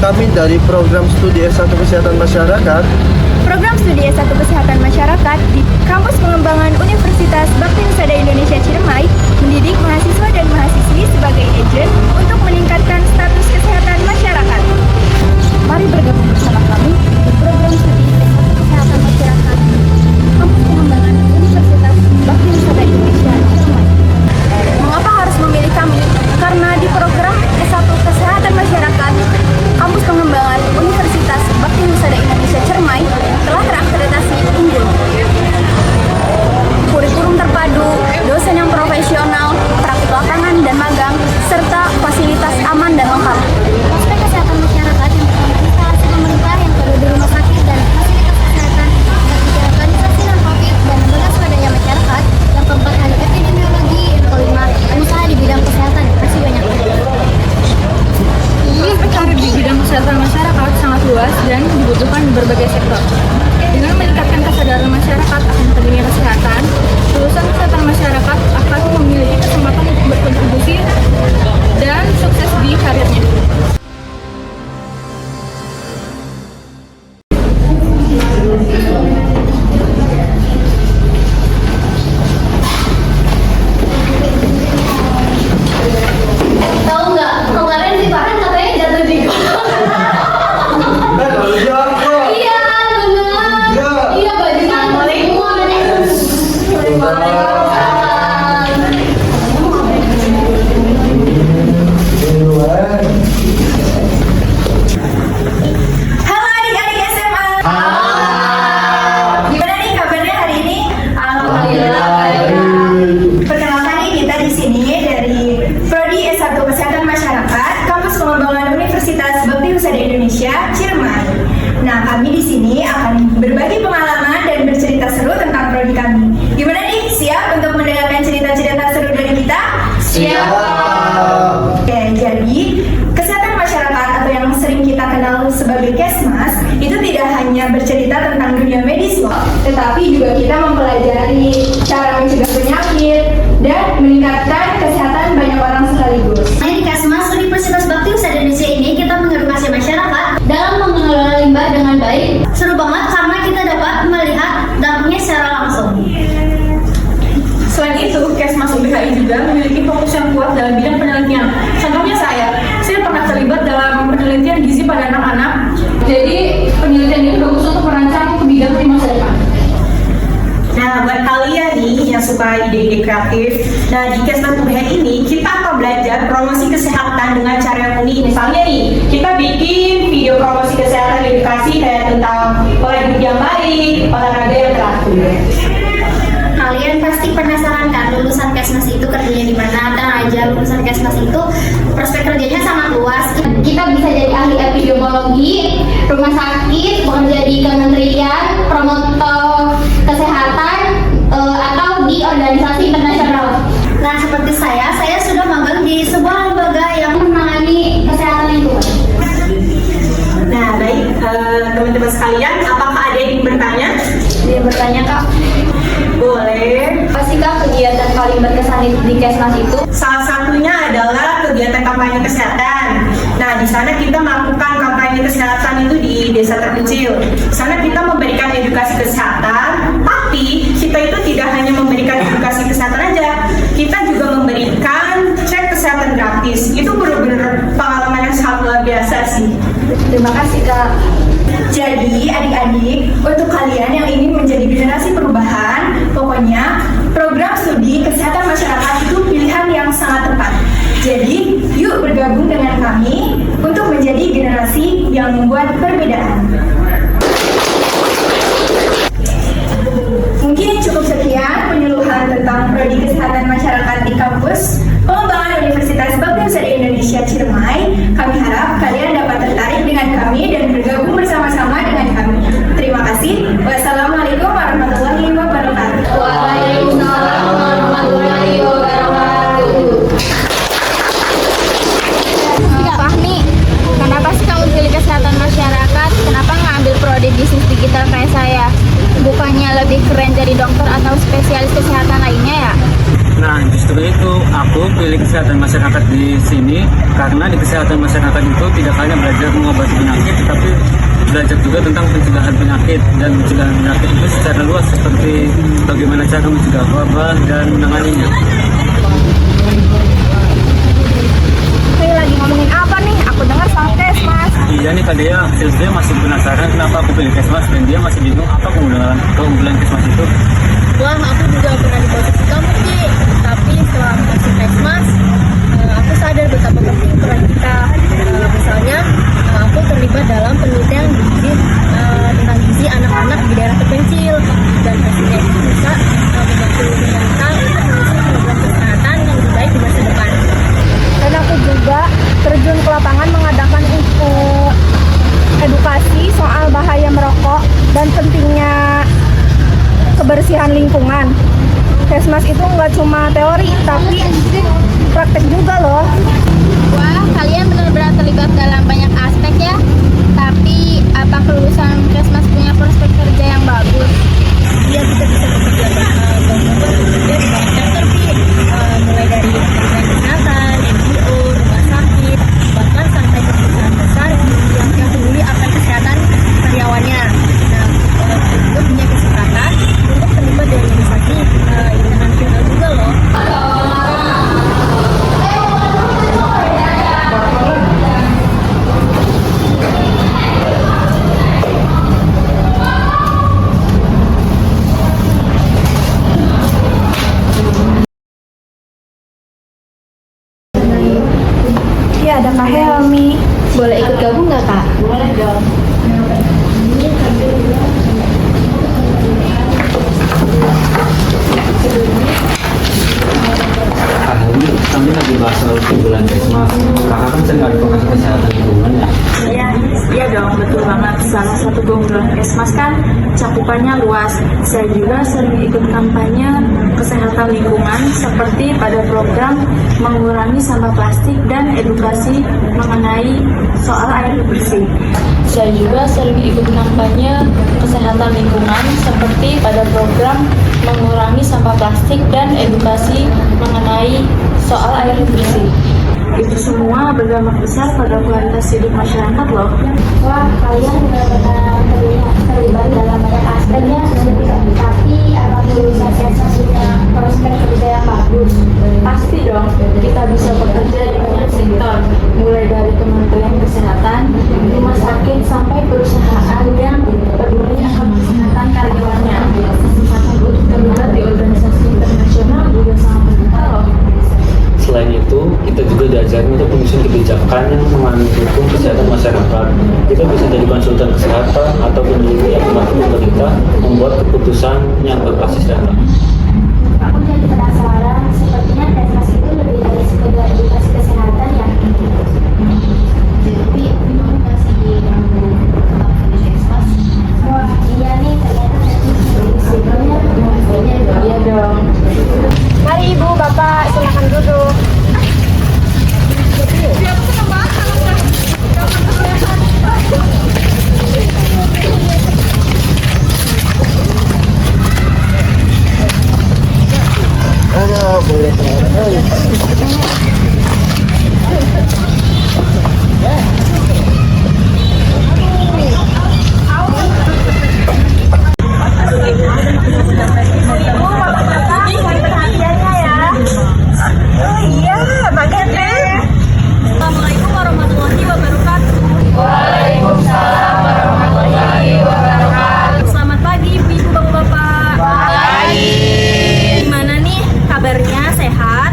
kami dari program studi S1 Kesehatan Masyarakat. Program studi S1 Kesehatan Masyarakat di Kampus Pengembangan Universitas Bakti Husada Indonesia Ciremai mendidik mahasiswa dan mahasiswi sebagai agen untuk meningkatkan status kesehatan masyarakat. Mari bergabung bersama kami di program studi S1 Kesehatan Masyarakat Kampus Pengembangan Universitas Bakti Husada Indonesia Ciremai. Mengapa harus memilih kami? Karena di program S1 Kesehatan Masyarakat Kampus Pengembangan Universitas Bakti Husada Indonesia Ciremai telah terakreditasi unggul. Kurikulum terpadu, dosen yang profesional, praktik lapangan dan magang, serta fasilitas aman dan lengkap. Aspek kesehatan masyarakat yang pertama instalasi pemerintah, yang kedua di rumah sakit dan fasilitas kesehatan, yang ketiga organisasi non-profit dan lembaga swadaya masyarakat, yang keempat ahli epidemiologi, yang kelima usaha di bidang kesehatan. Terima kasih banyak. Karir di bidang kesehatan masyarakat sangat luas dan dibutuhkan di berbagai sektor. Dengan meningkatkan kesadaran masyarakat akan pentingnya kesehatan, lulusan kesehatan masyarakat akan memiliki kesempatan untuk berkontribusi dan sukses di karirnya. Tahu nggak, kemarin si Farhan katanya jatuh di kolam. Iya, benar. Iya, bajunya Halo adik-adik SMA. Gimana nih kabarnya hari ini? Alhamdulillah baik. Perkenalkan nih, kita di sini dari Prodi S1 Kesehatan Masyarakat Kampus Pengembangan Universitas Bakti Husada Indonesia Ciremai. Nah, kami di sini akan berbagi pengalaman dan bercerita seru tentang prodi kami. Gimana nih? Siap untuk mendengarkan cerita-cerita seru dari kita? Siap. Oke, jadi kesehatan masyarakat atau yang sering kita kenal sebagai Kesmas itu tidak hanya bercerita tentang dunia medis loh, tetapi juga kita mempelajari cara mencegah penyakit dan meningkatkan kesehatan banyak orang sekaligus. Nah, di Kesmas Universitas Bakti Husada Indonesia ini kita mengedukasi masyarakat dalam mengelola limbah dengan baik. Seru banget karena kita dapat melihat dampaknya secara langsung. Selain itu, Kesmas UBHI juga memiliki fokus yang kuat dalam bidang penelitian. Contohnya saya pernah terlibat dalam penelitian gizi pada anak-anak. Jadi, penelitian ini bagus untuk merancang kebijakan di masa depan. Nah, buat kalian nih yang suka ide-ide kreatif, nah di Kesmas UBHI ini kita akan belajar promosi kesehatan dengan cara yang unik. Misalnya nih, kita bikin video promosi kesehatan edukasi kayak tentang pola hidup yang baik, olahraga yang teratur. Kalian pasti penasaran kan lulusan Kesmas itu kerjanya di mana? Tenang aja, lulusan Kesmas itu prospek kerjanya sangat luas. Kita bisa jadi ahli epidemiologi, rumah sakit, bekerja di kementerian, promotor kesehatan, atau di organisasi internasional. Nah, seperti saya sudah magang di sebuah lembaga yang menangani kesehatan lingkungan. Nah, baik teman-teman sekalian, apakah ada yang ingin bertanya? Dia bertanya, Kak, Boleh. apa sih Kak kegiatan paling berkesan di Kesmas itu? Salah satunya adalah kegiatan kampanye kesehatan. Nah, di sana kita melakukan kampanye kesehatan itu di desa terpencil. Di sana kita memberikan edukasi kesehatan, tapi kita itu tidak hanya memberikan edukasi kesehatan aja. Kita juga memberikan cek kesehatan gratis. Itu benar-benar pengalaman yang sangat luar biasa sih. Terima kasih Kak. Jadi adik-adik, untuk kalian yang ingin menjadi generasi perubahan, pokoknya program studi kesehatan masyarakat itu pilihan yang sangat tepat. Jadi, yuk bergabung dengan kami untuk menjadi generasi yang membuat perbedaan. Mungkin cukup sekian penyuluhan tentang prodi kesehatan masyarakat di kampus Pengembangan Universitas Bakti Husada Indonesia Ciremai. Kami harap kalian dapat tertarik dengan kami dan bergabung bersama-sama dengan kami. Terima kasih. Wassalamualaikum warahmatullahi wabarakatuh. Waalaikumsalam warahmatullahi wabarakatuh. Fahmi, kenapa sih kamu pilih kesehatan masyarakat? Kenapa nggak ambil prodi bisnis digital kayak saya? Bukannya lebih keren jadi dokter atau spesialis kesehatan lainnya ya? Nah, justru itu aku itu pilih kesehatan masyarakat di sini karena di kesehatan masyarakat itu tidak hanya belajar mengobati penyakit, tetapi belajar juga tentang pencegahan penyakit, dan pencegahan penyakit itu secara luas seperti bagaimana cara mencegah wabah dan menanganinya. Saya lagi ngomongin apa nih? Aku dengar soal Kesmas. Iya nih Kak Dea, dia masih penasaran kenapa aku pilih Kesmas, dan dia masih bingung apa keunggulan Kesmas itu. Wah, aku juga pernah di posisi kamu sih. Tapi setelah masuk Kesmas, aku sadar betapa penting peran kita. Misalnya, aku terlibat dalam penelitian gizi tentang gizi anak-anak di daerah terpencil, dan hasilnya itu bisa membantu pemerintah untuk mengisi program kesehatan yang lebih baik di masa depan. Dan aku juga terjun ke lapangan mengadakan edukasi soal bahaya merokok dan pentingnya kebersihan lingkungan. Kesmas itu nggak cuma teori, tapi praktek juga loh. Wah, kalian benar-benar terlibat dalam banyak aspek ya. Tapi apa kelulusan Kesmas punya prospek kerja yang bagus? Iya, kita bisa bekerja bekerja di banyak sektor sih, mulai dari kementerian kesehatan, NGO, rumah sakit, bahkan sampai ke perusahaan besar yang peduli akan kesehatan karyawannya. Nah, kita juga punya kesempatan untuk terlibat dari organisasi internasional juga loh. Iya, ada Kak Helmi. Boleh ikut gabung nggak, Kak? Boleh dong. Kami lagi bahas soal keunggulan Kesmas. Kakak kan sering advokasi kesehatan lingkungan ya. Iya dong, betul banget. Salah satu keunggulan Kesmas kan cakupannya luas. Saya juga sering ikut kampanye kesehatan lingkungan seperti pada program mengurangi sampah plastik dan edukasi mengenai soal air bersih. Saya juga sering ikut kampanye kesehatan lingkungan seperti pada program mengurangi sampah plastik dan edukasi mengenai soal air bersih. Itu semua berdampak besar pada kualitas hidup masyarakat loh. Wah, kalian benar-benar terlibat dalam banyak aspek ya. Tapi apa kelulusan Kesmas punya prospek kerja yang bagus? Pasti dong, kita bisa bekerja di banyak sektor, mulai dari Kementerian Kesehatan, rumah sakit, sampai perusahaan yang peduli akan kesehatan karyawannya. Kesempatan untuk terlibat di organisasi internasional juga sangat terbuka loh. Selain itu, kita juga diajarin untuk menyusun kebijakan yang mendukung kesehatan masyarakat. Kita bisa jadi konsultan kesehatan atau peneliti yang membantu pemerintah membuat keputusan yang berbasis data. Aku jadi penasaran, sepertinya Kesmas itu lebih dari sekedar edukasi kesehatan ya. Jadi, memang masih di Kesmas. Wah, iya nih, ternyata Iya dong. Mari Ibu, Bapak, silakan duduk. Boleh. Assalamualaikum warahmatullahi wabarakatuh. Waalaikumsalam warahmatullahi wabarakatuh. Selamat pagi Ibu, Bapak-bapak. Gimana nih kabarnya? Sehat?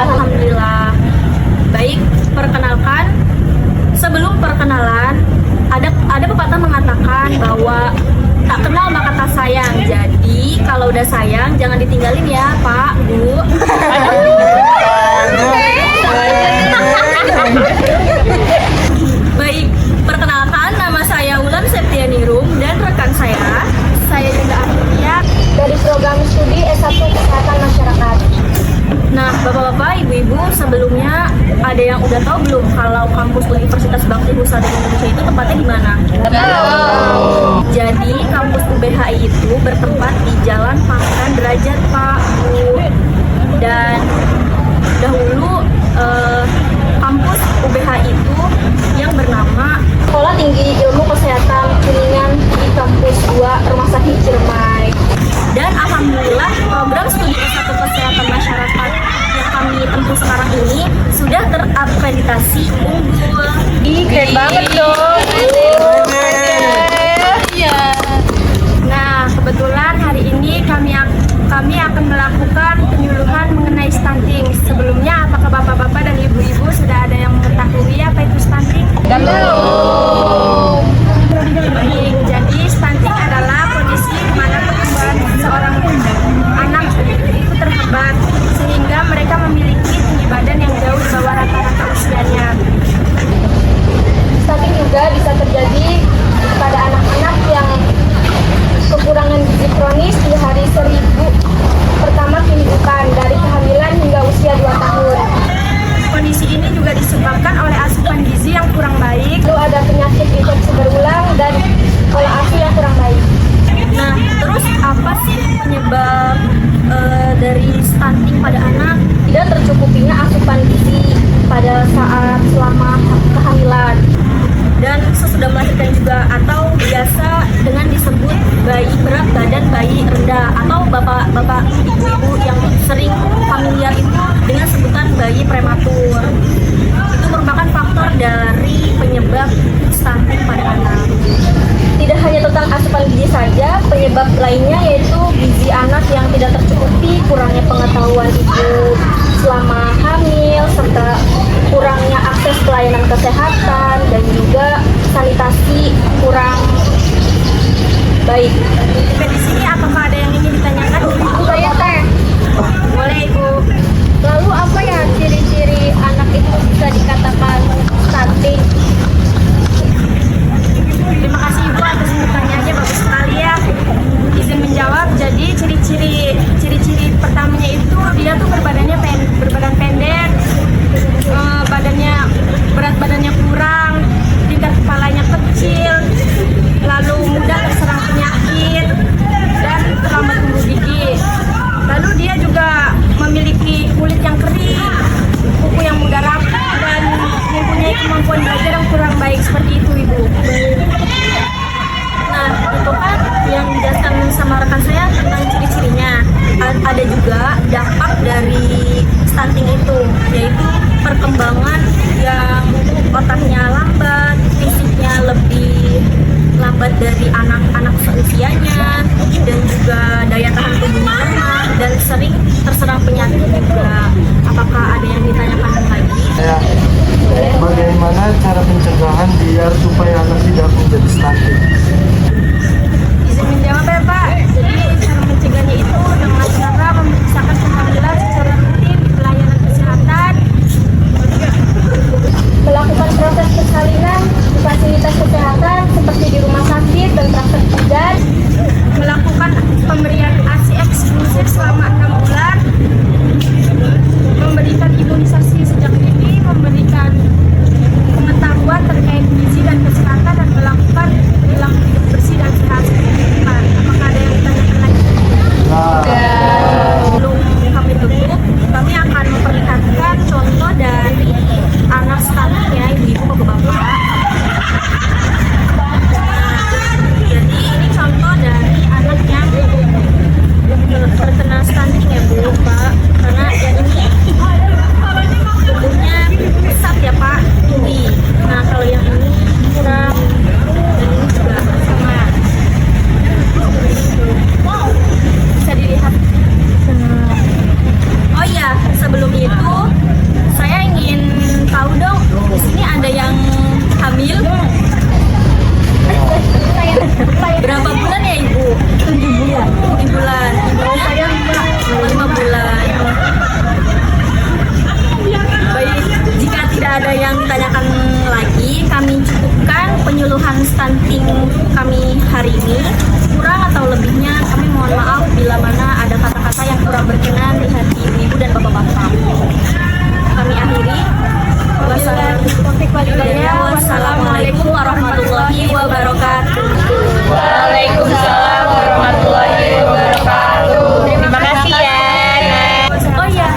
Alhamdulillah. Baik, perkenalkan. Sebelum perkenalan, ada pepatah mengatakan bahwa tak kenal maka tak sayang. Jadi kalau udah sayang jangan ditinggalin ya Pak, Bu. Baik, perkenalkan nama saya Wulan Septianirum dan rekan saya juga Arya Dari program studi S1 Kesehatan Masyarakat. Nah, Bapak-bapak, Ibu-ibu, sebelumnya ada yang udah tahu belum kalau kampus Universitas Bakti Husada Indonesia itu tempatnya di mana? Jadi, kampus UBHI itu bertempat di Jalan Pangkalan Derajat, Pak, Bu. Dan dahulu kampus UBH itu yang bernama Sekolah Tinggi Ilmu Kesehatan Kuningan di Kampus 2 Rumah Sakit Ciremai. Dan alhamdulillah program studi S1 Kesehatan Masyarakat yang kami tempuh sekarang ini sudah terakreditasi unggul. Keren banget dong. Nah, kebetulan hari ini kami akan melakukan penyuluhan mengenai stunting. Sebelumnya, apakah bapak-bapak dan ibu-ibu sudah ada yang mengetahui apa itu stunting? Baik, jadi stunting adalah kondisi di mana pertumbuhan seorang anak itu terhambat sehingga mereka memiliki tinggi badan yang jauh di bawah rata-rata usianya. Stunting juga bisa terjadi pada anak-anak yang kekurangan gizi kronis di hari 1000 pertama kehidupan dari kehamilan hingga usia 2 tahun. Kondisi ini juga disebabkan oleh asupan gizi yang kurang baik. Lalu ada penyakit infeksi berulang dan pola asuh yang kurang baik. Nah, terus apa sih penyebab dari stunting pada anak? Tidak tercukupinya asupan gizi pada saat selama kehamilan. Dan sesudah melahirkan juga, atau biasa dengan disebut bayi berat badan bayi rendah, atau bapak-bapak ibu-ibu yang sering familiar itu dengan sebutan bayi prematur. Itu merupakan faktor dari penyebab stunting pada anak. Tidak hanya tentang asupan gizi saja, penyebab lainnya yaitu gizi anak yang tidak tercukupi, kurangnya pengetahuan ibu selama hamil, serta kurangnya akses pelayanan kesehatan dan juga sanitasi kurang baik. Di sini apakah ada yang ingin ditanyakan? Saya teh. Boleh, Ibu. Lalu apa ya ciri-ciri anak itu bisa dikatakan stunting? Terima kasih Ibu atas pertanyaannya, bagus sekali ya. Izin menjawab. Jadi ciri-ciri pertamanya itu dia tuh berbadan pendek, berat badannya kurang, tingkat kepalanya kecil, lalu mudah terserang penyakit dan terlambat tumbuh gigi. Lalu dia juga memiliki kulit yang kering, kuku yang mudah rapuh, dan mempunyai kemampuan belajar yang kurang baik. Seperti itu, Ibu. Nah, itu kan yang dijelaskan sama rekan saya tentang ciri-cirinya. Ada juga dampak dari stunting itu, yaitu perkembangan yang otaknya lambat, fisiknya lebih lambat dari anak-anak seusianya, dan juga daya tahan tubuhnya lemah dan sering terserang penyakit juga. Apakah ada yang ditanyakan lagi? Ya, bagaimana cara pencegahan biar supaya anak tidak menjadi stunting? Izin menjawab ya Pak. Jadi cara mencegahnya itu dengan cara memeriksakan kehamilan secara rutin di pelayanan kesehatan, Melakukan proses persalinan di fasilitas kesehatan seperti di rumah sakit dan praktek bidan, melakukan pemberian ASI eksklusif selama 6 bulan, memberikan imunisasi sejak dini, memberikan pengetahuan terkait gizi dan kesehatan, dan melakukan perilaku hidup bersih dan sehat. Apakah ada yang ditanyakan lagi? Sebelum kami tutup, kami akan memperlihatkan contoh dari anak stuntingnya ibu-ibu bapak-bapak. Jadi ini contoh dari anak yang terkena stunting ya Bu, Pak. Karena yang ini tubuhnya besar ya Pak, tinggi. Nah kalau yang ini kurang, dan ini juga sama. Bisa dilihat. Oh iya, sebelum itu saya ingin tahu dong, di sini ada yang hamil? Berapa bulan ya Ibu? 7 bulan. 7 bulan. Oh, saya 5 bulan. Baik, jika tidak ada yang ditanyakan lagi, kami cukupkan penyuluhan stunting kami hari ini. Kurang atau lebihnya, kami mohon maaf bila mana ada kata-kata yang kurang berkenan di hati ibu-ibu dan bapak-bapak. Kami akhiri. Wassalamualaikum warahmatullahi wabarakatuh. Waalaikumsalam warahmatullahi wabarakatuh. Terima kasih ya. Oh iya,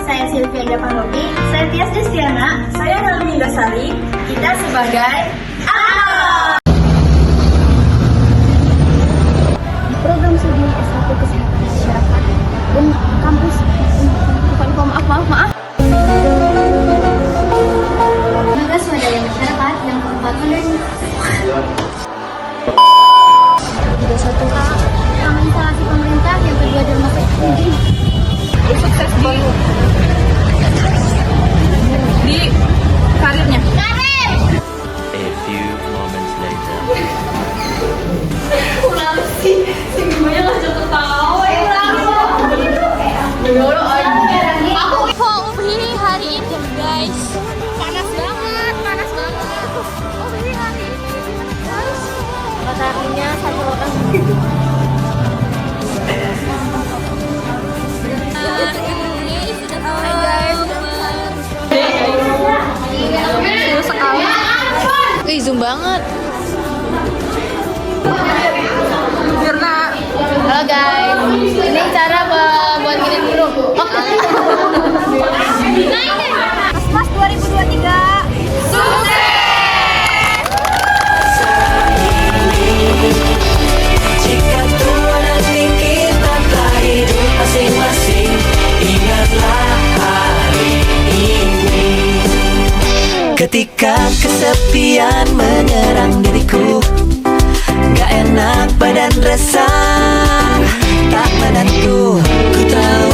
Saya Sylvia Japanobi. Saya Tias Destiana. Saya Nalini Dasari. Kita sebagai Program studi S1 Kesehatan Masyarakat dan kampus maaf. Lembaga Swadaya Masyarakat yang keempat Taman instalasi pemerintah yang kedua di rumah sakit. Sukses di karirnya. A few moments later. Aku hari ini guys. Panas banget. Hari ini guys. Mataharinya satu orang. Zoom banget. Halo guys, ini cara buat kirim grup. Mas 2023 Jika tua nanti kita telah hidup masing-masing, ingatlah hari ini. Ketika kesepian menyerang diriku, gak enak badan resah, tak menentu, ku tahu